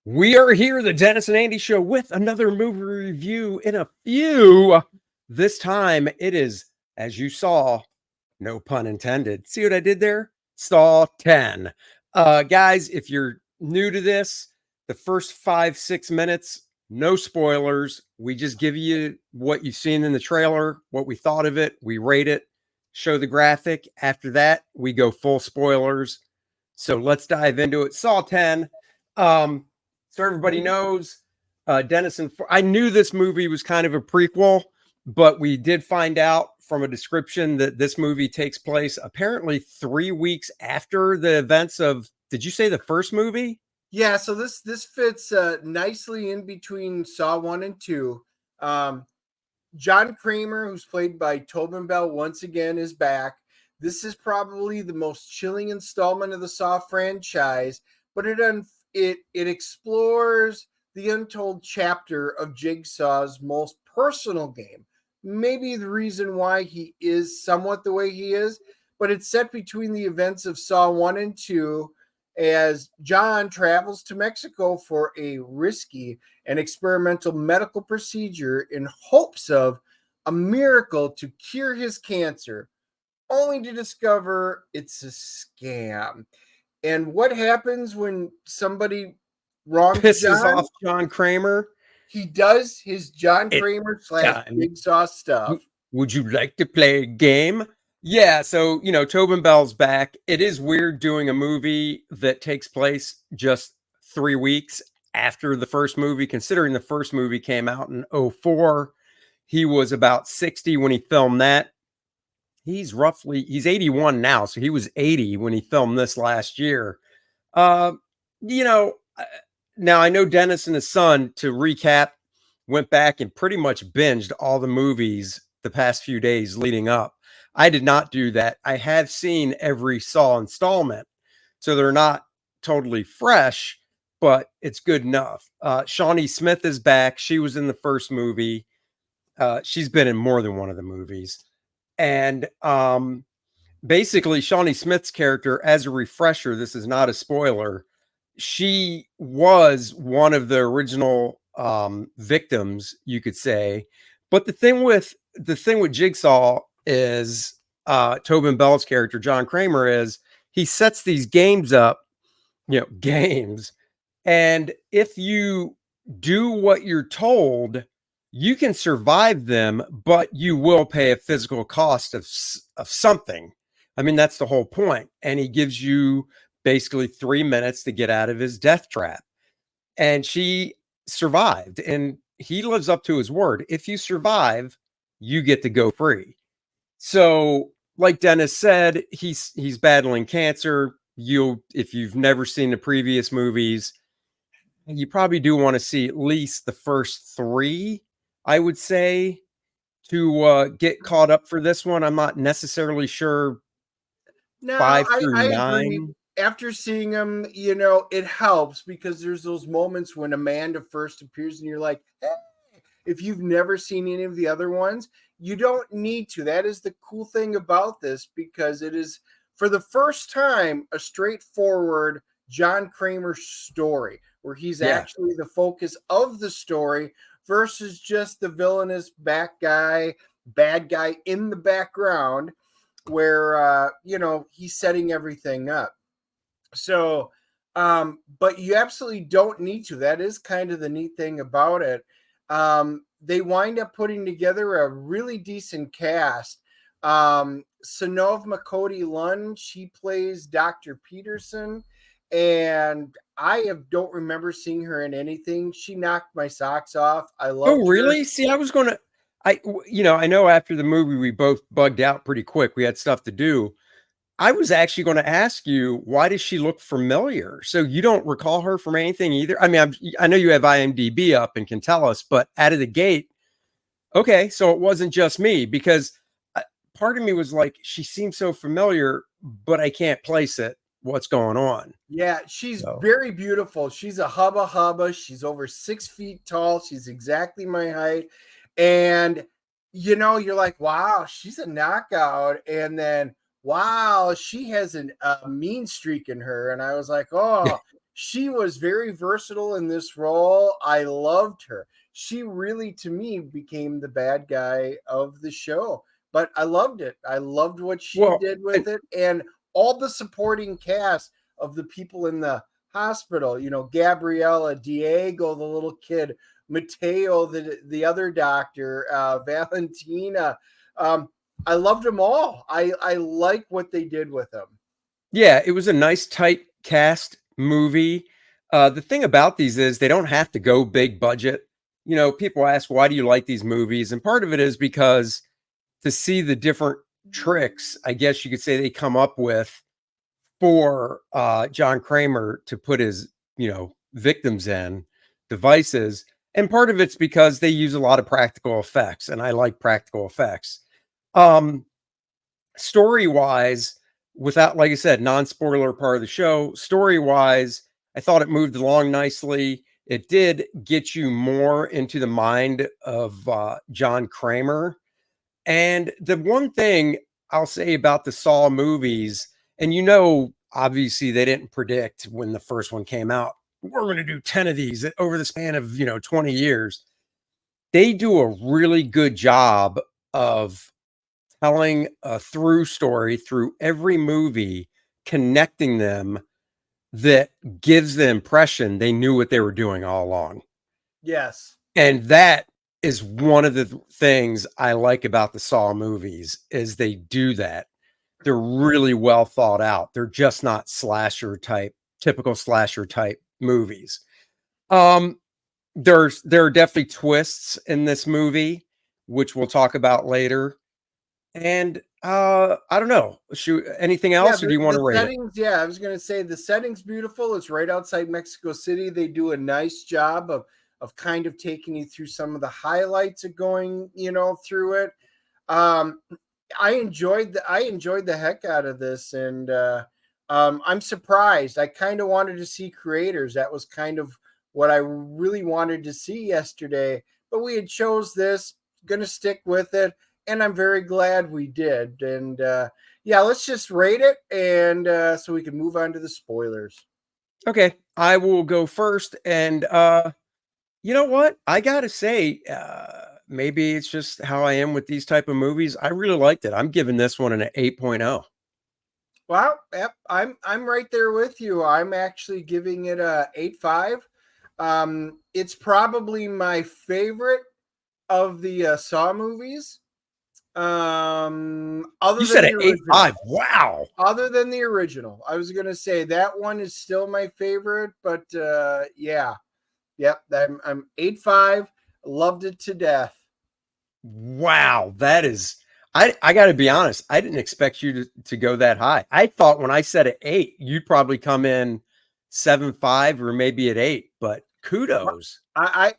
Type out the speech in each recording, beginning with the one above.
We are here, the Dennis and Andy Show, with another movie review in a few. This time it is, as you saw, no pun intended. See what I did there? Saw 10. Guys, if you're new to this, the first 5-6 minutes, no spoilers. We just give you what you've seen in the trailer, what we thought of it. We rate it, show the graphic. After that, we go full spoilers. So let's dive into it. Saw 10. So everybody knows, Dennis and I knew this movie was kind of a prequel, but we did find out from a description that this movie takes place apparently 3 weeks after the events of, did you say the first movie? Yeah, so this fits nicely in between Saw 1 and 2. John Kramer, who's played by Tobin Bell, once again is back. This is probably the most chilling installment of the Saw franchise, but it explores the untold chapter of Jigsaw's most personal game. Maybe the reason why he is somewhat the way he is, but it's set between the events of Saw 1 and 2 as John travels to Mexico for a risky and experimental medical procedure in hopes of a miracle to cure his cancer, only to discover it's a scam. And what happens when somebody wrongs Pisses John? off John Kramer. He does his John Kramer / Jigsaw stuff. Would you like to play a game? Yeah, so, Tobin Bell's back. It is weird doing a movie that takes place just 3 weeks after the first movie, considering the first movie came out in 2004. He was about 60 when he filmed that. He's 81 now, so he was 80 when he filmed this last year. Now I know Dennis and his son, to recap, went back and pretty much binged all the movies the past few days leading up. I did not do that. I have seen every Saw installment, so they're not totally fresh, but it's good enough. Shawnee Smith is back. She was in the first movie. She's been in more than one of the movies. And basically, Shawnee Smith's character, as a refresher, this is not a spoiler, she was one of the original victims, you could say. But the thing with Jigsaw is, Tobin Bell's character, John Kramer, is he sets these games up, games. And if you do what you're told, you can survive them, but you will pay a physical cost of something. I mean, that's the whole point. And he gives you basically 3 minutes to get out of his death trap. And she survived, and he lives up to his word. If you survive, you get to go free. So, like Dennis said, he's battling cancer. If you've never seen the previous movies, you probably do want to see at least the first 3, I would say, to get caught up for this one. I'm not necessarily sure. No, 5 through I 9. agree. After seeing them, it helps because there's those moments when Amanda first appears and you're like, hey, if you've never seen any of the other ones, you don't need to. That is the cool thing about this, because it is, for the first time, a straightforward John Kramer story where he's actually the focus of the story versus just the villainous bad guy in the background where, he's setting everything up. So, but you absolutely don't need to. That is kind of the neat thing about it. They wind up putting together a really decent cast. Synnøve Macody Lund, she plays Dr. Peterson, and don't remember seeing her in anything. She knocked my socks off. I love. Oh, really? See, I was going to, I know after the movie, we both bugged out pretty quick. We had stuff to do. I was actually going to ask you, why does she look familiar? So you don't recall her from anything either? I mean, I know you have IMDb up and can tell us, but out of the gate, okay, so it wasn't just me, because part of me was like, she seems so familiar, but I can't place it. What's going on? Yeah, she's very beautiful. She's a hubba. She's over 6 feet tall. She's exactly my height. And, you're like, wow, she's a knockout. And then wow, she has a mean streak in her. And I was like, oh, she was very versatile in this role. I loved her. She really, to me, became the bad guy of the show. But I loved it. I loved what she Well, did with it. And all the supporting cast of the people in the hospital, Gabriella, Diego, the little kid, Mateo, the other doctor, Valentina. I loved them all. I like what they did with them. yeah, it was a nice tight cast movie. The thing about these is they don't have to go big budget. People ask, why do you like these movies? And part of it is because to see the different tricks, I guess you could say, they come up with for John Kramer to put his, victims in devices. And part of it's because they use a lot of practical effects, and I like practical effects. Story wise, without, like I said, non-spoiler part of the show, story wise, I thought it moved along nicely. It did get you more into the mind of John Kramer. And the one thing I'll say about the Saw movies, and obviously they didn't predict when the first one came out, we're going to do 10 of these over the span of, 20 years. They do a really good job of telling a through story through every movie, connecting them, that gives the impression they knew what they were doing all along. Yes. And that is one of the things I like about the Saw movies, is they do that. They're really well thought out. They're just not typical slasher type movies. There are definitely twists in this movie, which we'll talk about later. And I don't know. Anything else, or do you want to rate it? Yeah, I was going to say the setting's beautiful. It's right outside Mexico City. They do a nice job of kind of taking you through some of the highlights of going, through it. I enjoyed the heck out of this, and I'm surprised. I kind of wanted to see creators. That was kind of what I really wanted to see yesterday, but we had chose this. Going to stick with it, and I'm very glad we did. And yeah, let's just rate it, and so we can move on to the spoilers. Okay, I will go first, and you know what? I gotta say, maybe it's just how I am with these type of movies. I really liked it. I'm giving this one an 8.0. Well, yep, I'm right there with you. I'm actually giving it a 8.5. It's probably my favorite of the Saw movies. Other You than said the an original. 8.5. Wow. Other than the original, I was gonna say that one is still my favorite, but yeah, yep, I'm 8.5. Loved it to death. Wow. That is, I got to be honest. I didn't expect you to go that high. I thought when I said an 8, you'd probably come in 7.5 or maybe at 8, but kudos. I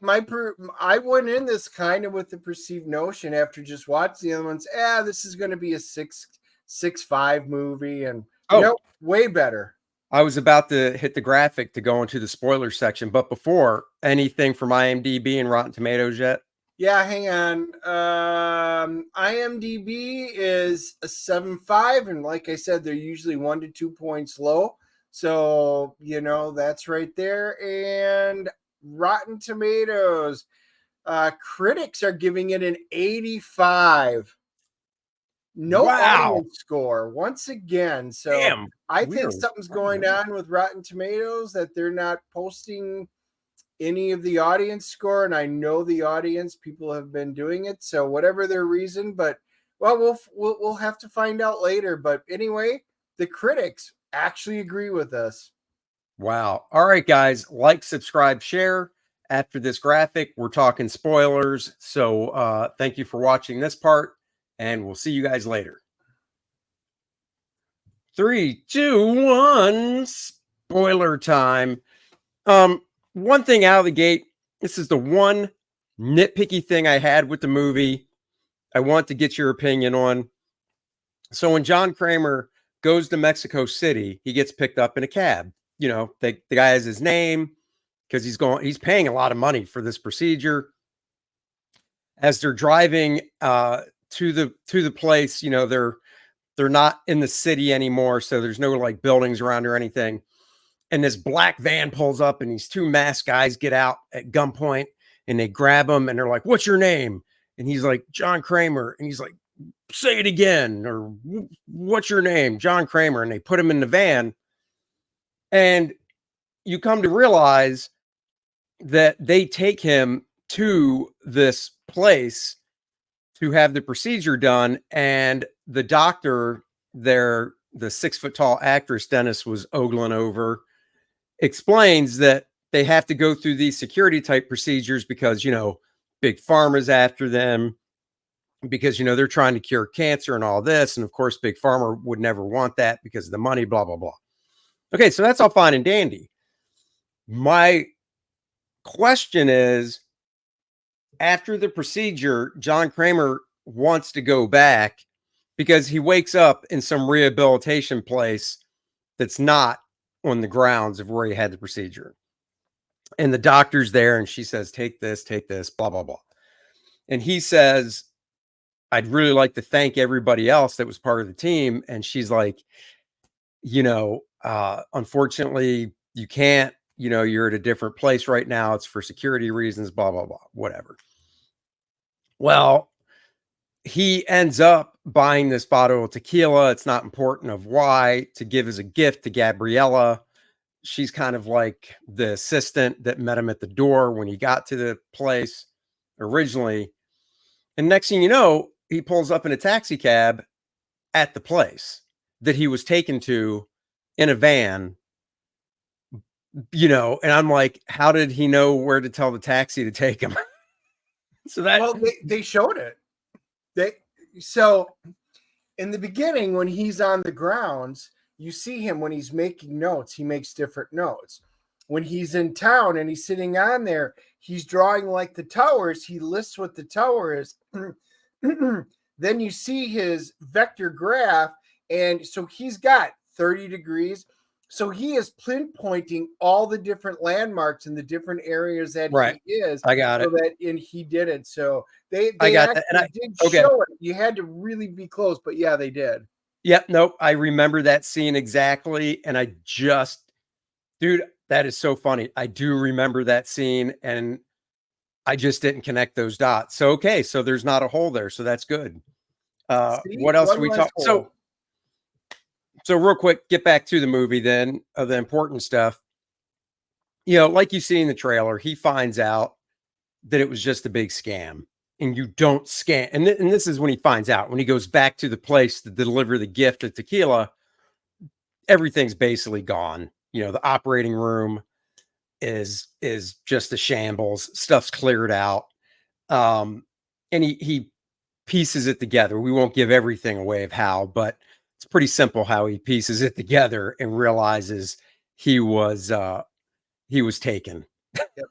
went in this kind of with the perceived notion after just watching the other ones. This is going to be a 6.5 movie, and way better. I was about to hit the graphic to go into the spoiler section, but before, anything from IMDb and Rotten Tomatoes yet? Yeah, hang on. IMDb is a 7.5, and like I said, they're usually 1 to 2 points low. So, that's right there. And Rotten Tomatoes, critics are giving it an 85. No audience score once again. So damn, I think something's going on with Rotten Tomatoes, that they're not posting any of the audience score, and I know the audience people have been doing it, so whatever their reason, but we'll have to find out later. But anyway, the critics actually agree with us. Wow. All right, guys, like, subscribe, share. After this graphic, we're talking spoilers, so thank you for watching this part, and we'll see you guys later. 3, 2, 1, spoiler time. One thing out of the gate, this is the one nitpicky thing I had with the movie I want to get your opinion on. So when John Kramer goes to Mexico City, he gets picked up in a cab. The guy has his name because he's paying a lot of money for this procedure. As they're driving to the place, they're They're not in the city anymore, so there's no like buildings around or anything. And this black van pulls up, and these two masked guys get out at gunpoint, and they grab him, and they're like, "What's your name?" And he's like, "John Kramer." And he's like, "Say it again," or "What's your name?" "John Kramer." And they put him in the van, and you come to realize that they take him to this place to have the procedure done. And the doctor there, the 6 foot tall actress Dennis was ogling over, explains that they have to go through these security type procedures because, big pharma's after them, because, they're trying to cure cancer and all this. And of course, big pharma would never want that because of the money, blah, blah, blah. Okay. So that's all fine and dandy. My question is, after the procedure, John Kramer wants to go back because he wakes up in some rehabilitation place that's not on the grounds of where he had the procedure. And the doctor's there, and she says, take this, blah, blah, blah. And he says, "I'd really like to thank everybody else that was part of the team." And she's like, unfortunately, you can't, you're at a different place right now. It's for security reasons, blah, blah, blah, whatever. Well, he ends up buying this bottle of tequila. It's not important of why, to give as a gift to Gabriella. She's kind of like the assistant that met him at the door when he got to the place originally. And next thing you know, he pulls up in a taxi cab at the place that he was taken to in a van, and I'm like, how did he know where to tell the taxi to take him? So they showed it. So in the beginning, when he's on the grounds, you see him when he's making notes, he makes different notes. When he's in town and he's sitting on there, he's drawing like the towers. He lists what the tower is. Then you see his vector graph. And so he's got 30 degrees. So he is pinpointing all the different landmarks in the different areas that he is. I got it. And he did it. So they got actually that. did show it. You had to really be close, but yeah, they did. Yep. Nope. I remember that scene exactly. And dude, that is so funny. I do remember that scene, and I just didn't connect those dots. So, okay. So there's not a hole there. So that's good. What else do we talk? So real quick, get back to the movie then, of the important stuff. Like you see in the trailer, he finds out that it was just a big scam, and you don't scam. And this is when he finds out, when he goes back to the place to deliver the gift of tequila, everything's basically gone. The operating room is just a shambles. Stuff's cleared out. And he pieces it together. We won't give everything away of how, but it's pretty simple how he pieces it together and realizes he was taken. Yep.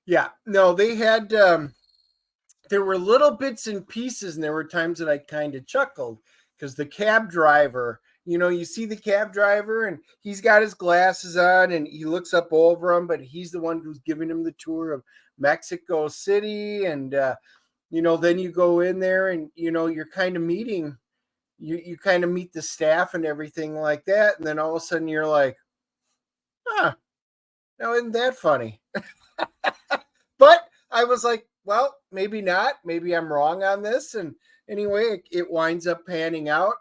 Yeah, no, they had, there were little bits and pieces, and there were times that I kind of chuckled because the cab driver, you see the cab driver and he's got his glasses on and he looks up over him, but he's the one who's giving him the tour of Mexico City. And, then you go in there and, you're kind of meeting, you kind of meet the staff and everything like that. And then all of a sudden you're like, now isn't that funny? But I was like, well, maybe not. Maybe I'm wrong on this. And anyway, it winds up panning out.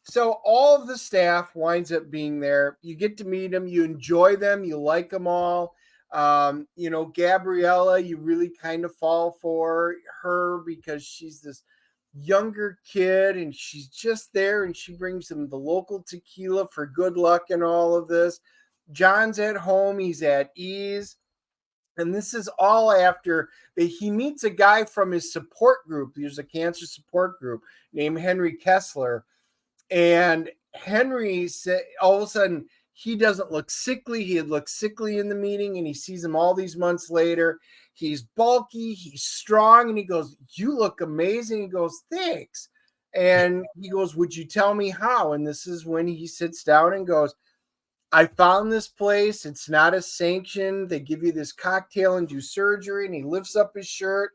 So all of the staff winds up being there. You get to meet them. You enjoy them. You like them all. Gabriella, you really kind of fall for her because she's this younger kid and she's just there, and she brings them the local tequila for good luck and all of this. John's at home. He's at ease. And this is all after he meets a guy from his support group. There's a cancer support group named Henry Kessler. And Henry said, all of a sudden, he doesn't look sickly. He had looked sickly in the meeting, and he sees him all these months later. He's bulky, he's strong, and he goes, "You look amazing." He goes, "Thanks." And he goes, "Would you tell me how?" And this is when he sits down and goes, "I found this place. It's not a sanction. They give you this cocktail and do surgery." And he lifts up his shirt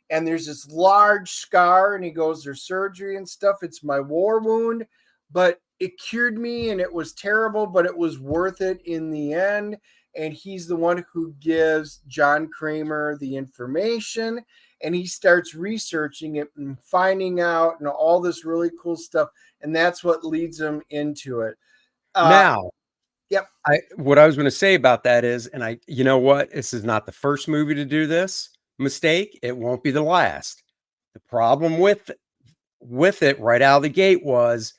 and there's this large scar, and he goes, there's surgery and stuff. It's my war wound, but it cured me, and it was terrible, but it was worth it in the end. And he's the one who gives John Kramer the information, and he starts researching it and finding out and all this really cool stuff. And that's what leads him into it. Now, yep. What I was going to say about that is, and you know what? This is not the first movie to do this mistake. It won't be the last. The problem with it right out of the gate was,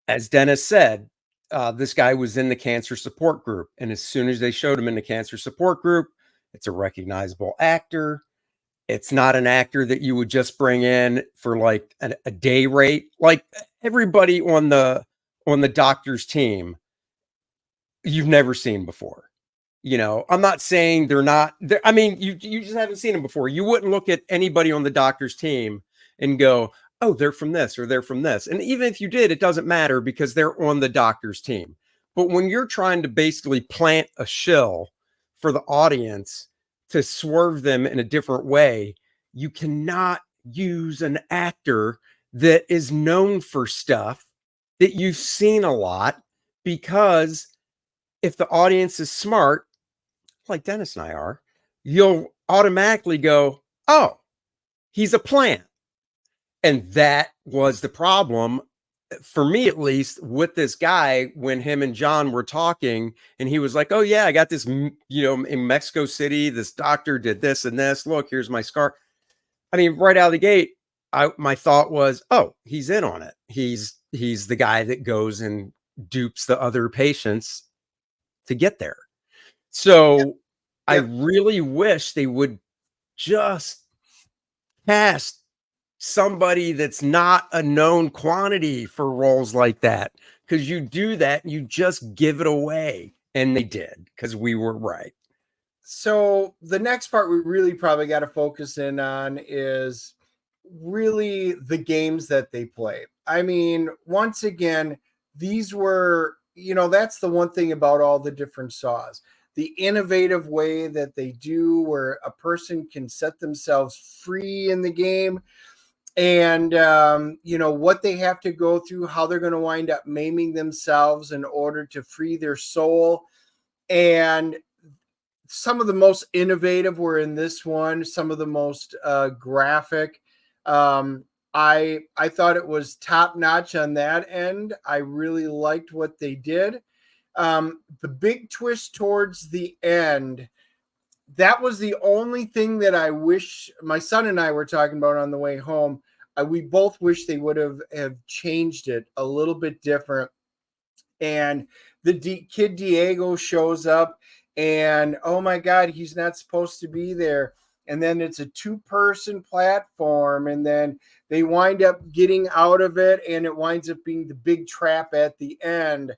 as Dennis said, this guy was in the cancer support group. And as soon as they showed him in the cancer support group, it's a recognizable actor. It's not an actor that you would just bring in for like a day rate. Like everybody on the doctor's team, you've never seen before. You know, I'm not saying they're not there. I mean, you just haven't seen them before. You wouldn't look at anybody on the doctor's team and go, oh, they're from this or they're from this. And even if you did, it doesn't matter because they're on the doctor's team. But when you're trying to basically plant a shill for the audience to swerve them in a different way, you cannot use an actor that is known for stuff that you've seen a lot, because if the audience is smart, like Dennis and I are, you'll automatically go, oh, he's a plant. And that was the problem, for me at least, with this guy when him and John were talking, and he was like, oh yeah, I got this, you know, in Mexico City, this doctor did this and this. Look, here's my scar. I mean, right out of the gate, my thought was, oh, he's in on it. He's the guy that goes and dupes the other patients to get there. So yep. I really wish they would just cast somebody that's not a known quantity for roles like that, because you do that, you just give it away. And they did, because we were right. So the next part we really probably got to focus in on is really the games that they play. I mean, once again, these were, you know, that's the one thing about all the different Saws. The innovative way that they do, where a person can set themselves free in the game, and you know what they have to go through, how they're going to wind up maiming themselves in order to free their soul. And some of the most innovative were in this one, some of the most graphic. I thought it was top notch on that end. I really liked what they did. The big twist towards the end, that was the only thing that I wish, my son and I were talking about on the way home. We both wish they would have changed it a little bit different. And the kid Diego shows up, and oh my God, he's not supposed to be there. And then it's a 2-person platform, and then they wind up getting out of it, and it winds up being the big trap at the end.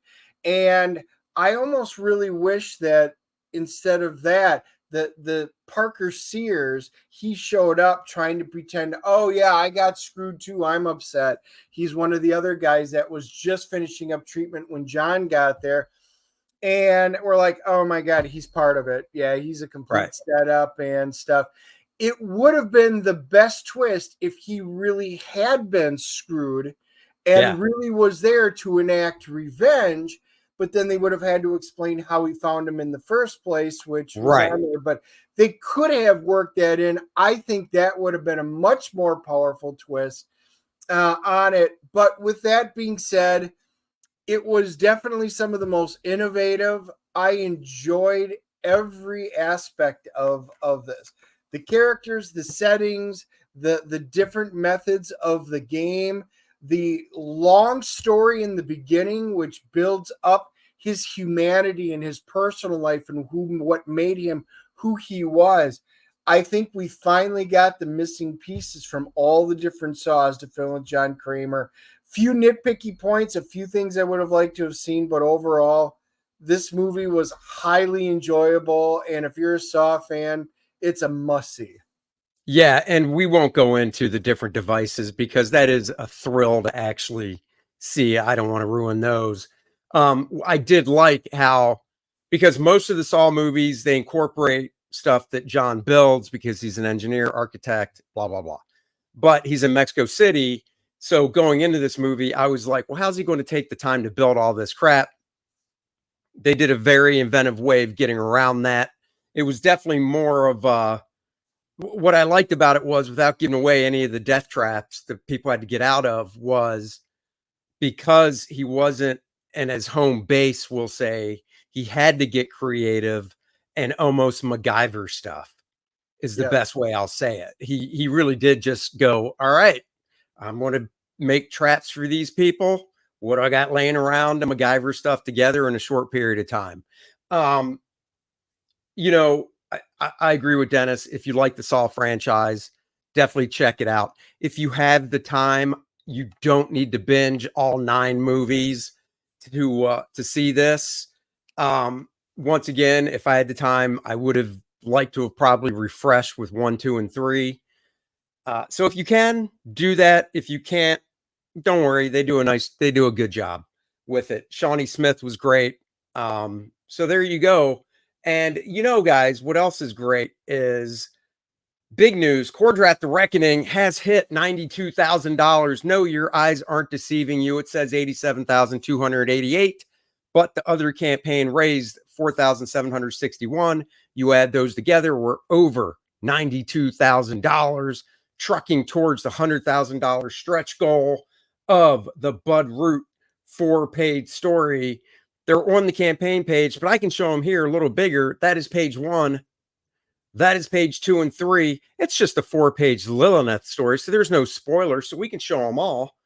And I almost really wish that instead of that, the Parker Sears, he showed up trying to pretend, oh yeah, I got screwed too, I'm upset. He's one of the other guys that was just finishing up treatment when John got there. And we're like, oh my God, he's part of it. Yeah, he's a complete setup and stuff. It would have been the best twist if he really had been screwed and really was there to enact revenge. But then they would have had to explain how he found him in the first place, which was on there. But they could have worked that in. I think that would have been a much more powerful twist on it. But with that being said, it was definitely some of the most innovative. I enjoyed every aspect of this. The characters, the settings, the different methods of the game, the long story in the beginning, which builds up his humanity and his personal life and what made him who he was. I think we finally got the missing pieces from all the different Saws to fill in John Kramer. Few nitpicky points, a few things I would have liked to have seen, but overall, this movie was highly enjoyable. And if you're a Saw fan, it's a must-see. Yeah, and we won't go into the different devices because that is a thrill to actually see. I don't want to ruin those. I did like how, because most of the Saw movies, they incorporate stuff that John builds because he's an engineer, architect, blah, blah, blah. But he's in Mexico City. So going into this movie, I was like, well, how's he going to take the time to build all this crap? They did a very inventive way of getting around that. It was definitely more of what I liked about it was, without giving away any of the death traps that people had to get out of, was because he wasn't in his home base, we'll say, he had to get creative and almost MacGyver stuff is the best way I'll say it. He really did just go, all right, I'm going to make traps for these people. What I got laying around to MacGyver stuff together in a short period of time. You know, I agree with Dennis. If you like the Saw franchise, definitely check it out. If you have the time, you don't need to binge all 9 movies to see this. Once again, if I had the time, I would have liked to have probably refreshed with 1, 2, and 3. So if you can do that, if you can't, don't worry. They do a good job with it. Shawnee Smith was great. So there you go. And you know, guys, what else is great is big news. Kor-Drath The Reckoning has hit $92,000. No, your eyes aren't deceiving you. It says 87,288, but the other campaign raised 4,761. You add those together, we're over $92,000, trucking towards the $100,000 stretch goal of the Bud Root 4-page story. They're on the campaign page, but I can show them here a little bigger. That is page 1. That is page 2 and 3. It's just a 4-page Lilith story, so there's no spoiler, so we can show them all.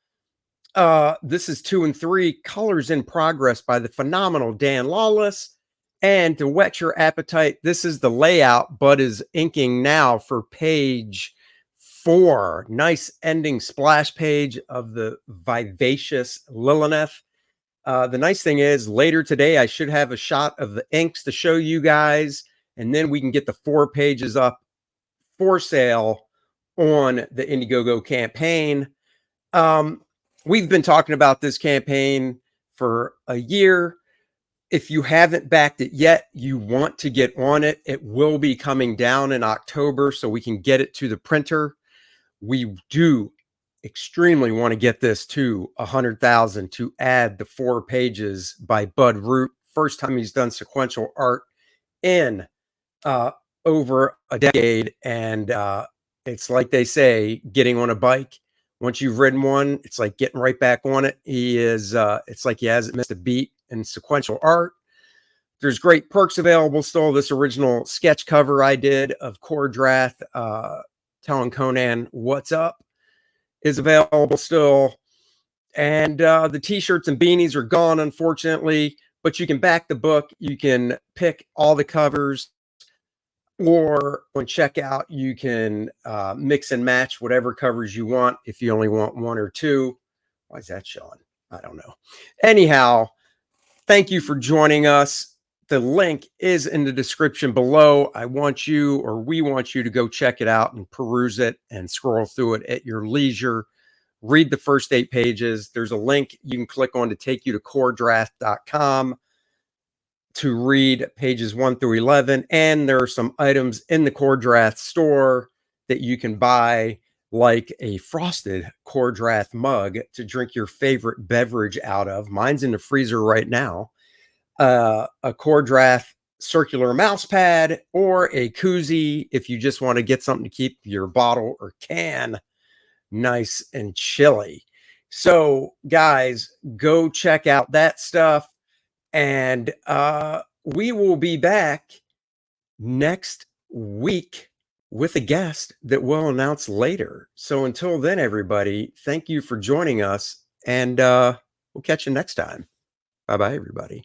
This is 2 and 3, Colors in Progress by the phenomenal Dan Lawless. And to whet your appetite, this is the layout Bud is inking now for page 4. Nice ending splash page of the vivacious Lilith. The nice thing is, later today, I should have a shot of the inks to show you guys, and then we can get the 4 pages up for sale on the Indiegogo campaign. We've been talking about this campaign for a year. If you haven't backed it yet, you want to get on it. It will be coming down in October so we can get it to the printer. We do extremely want to get this to 100,000 to add the 4 pages by Bud Root. First time he's done sequential art in over a decade. And it's like they say, getting on a bike. Once you've ridden one, it's like getting right back on it. It's like he hasn't missed a beat in sequential art. There's great perks available still. This original sketch cover I did of Kor-Drath telling Conan what's up is available still. And the t-shirts and beanies are gone, unfortunately, but you can back the book. You can pick all the covers, or on checkout, you can mix and match whatever covers you want if you only want 1 or 2. Why is that showing? I don't know. Anyhow, thank you for joining us. The link is in the description below. We want you to go check it out and peruse it and scroll through it at your leisure. Read the first 8 pages. There's a link you can click on to take you to Kor-Drath.com to read pages 1 through 11. And there are some items in the Kor-Drath store that you can buy, like a frosted Kor-Drath mug to drink your favorite beverage out of. Mine's in the freezer right now. A Kor-Drath circular mouse pad, or a koozie if you just want to get something to keep your bottle or can nice and chilly. So guys, go check out that stuff, and we will be back next week with a guest that we'll announce later. So until then, everybody, thank you for joining us, and we'll catch you next time. Bye bye, everybody.